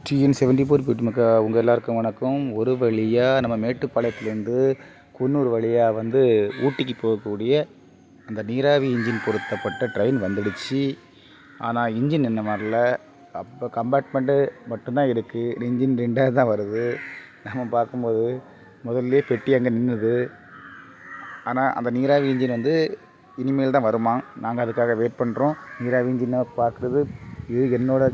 TN74 மக்கா உங்கள் எல்லாருக்கும் வணக்கம். ஒரு வழியாக நம்ம மேட்டுப்பாளையத்துலேருந்து குன்னூர் வழியாக வந்து ஊட்டிக்கு போகக்கூடிய அந்த நீராவி இன்ஜின் பொருத்தப்பட்ட ட்ரெயின் வந்துடுச்சு. ஆனால் இன்ஜின் இன்னும் வரல. அப்போ கம்பார்ட்மெண்ட்டு மட்டும்தான் இருக்குது. இன்ஜின் 2வது தான் வருது. நம்ம பார்க்கும்போது முதல்ல பெட்டி அங்கே நின்றுது. ஆனால் அந்த நீராவி இன்ஜின் வந்து இனிமேல் தான் வருமா. நாங்கள் அதுக்காக வெயிட் பண்ணுறோம். நீராவி இன்ஜினை பார்க்குறது இது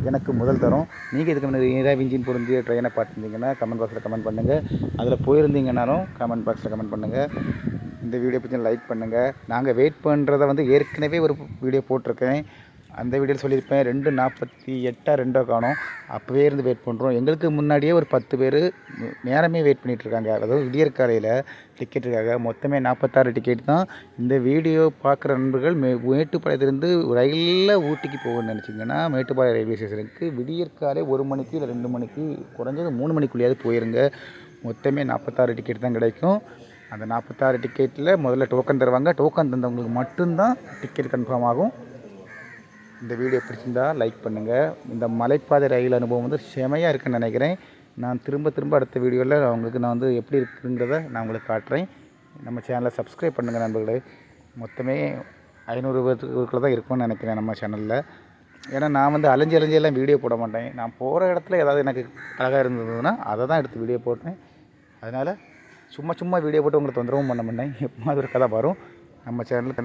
எனக்கு முதல் தரம். நீங்கள் இதுக்கு முன்னாடி நீராவி இன்ஜின் பொருந்திய ட்ரெயினை பார்த்துருந்தீங்கன்னா கமெண்ட் பாக்ஸில் கமெண்ட் பண்ணுங்கள். அதில் போயிருந்தீங்கன்னாலும் கமெண்ட் பாக்ஸில் கமெண்ட் பண்ணுங்கள். இந்த வீடியோ பற்றி லைக் பண்ணுங்கள். நாங்கள் வெயிட் பண்ணுறதை வந்து ஏற்கனவே ஒரு வீடியோ போட்டிருக்கேன். அந்த வீடியோவில் சொல்லியிருப்பேன் 2:48 2 காணும். அப்போவே இருந்து வெயிட் பண்ணுறோம். எங்களுக்கு முன்னாடியே ஒரு 10 பேர் நேரமே வெயிட் பண்ணிகிட்ருக்காங்க. அதாவது விடியற்காலையில் டிக்கெட்டுக்காக. மொத்தமே 46 டிக்கெட் தான். இந்த வீடியோ பார்க்குற நண்பர்கள் மேட்டுப்பாளையத்துலேருந்து ரயிலில் ஊட்டிக்கு போகணும்னு நினச்சிங்கன்னா மேட்டுப்பாளையம் ரயில்வே ஸ்டேஷனுக்கு விடியற்காலை 1 மணிக்கு இல்லை 2 மணிக்கு குறைஞ்சது 3 மணிக்குள்ளேயாவது போயிருங்க. மொத்தமே 46 டிக்கெட் தான் கிடைக்கும். அந்த 46 டிக்கெட்டில் முதல்ல டோக்கன் தருவாங்க. டோக்கன் தந்தவங்களுக்கு மட்டும்தான் டிக்கெட் கன்ஃபார்ம் ஆகும். இந்த வீடியோ பிடிச்சிருந்தால் லைக் பண்ணுங்கள். இந்த மலைப்பாதை ரயில் அனுபவம் வந்து செமையாக இருக்குன்னு நினைக்கிறேன். நான் திரும்ப அடுத்த வீடியோவில் அவங்களுக்கு நான் வந்து எப்படி இருக்குங்கிறத நான் உங்களுக்கு காட்டுறேன். நம்ம சேனலை சப்ஸ்கிரைப் பண்ணுங்கள் நண்பர்களே. மொத்தமே 500 பேருக்குள்ள தான் இருக்கும்னு நினைக்கிறேன் நம்ம சேனலில். ஏன்னா நான் வந்து அலைஞ்செல்லாம் வீடியோ போட மாட்டேன். நான் போகிற இடத்துல ஏதாவது எனக்கு அழகாக இருந்ததுன்னா அதை தான் எடுத்து வீடியோ போட்டேன். அதனால் சும்மா வீடியோ போட்டு உங்களுக்கு தொந்தரவும் பண்ண மாட்டேன். எப்போ அது ஒரு கதை வரும் நம்ம சேனலில்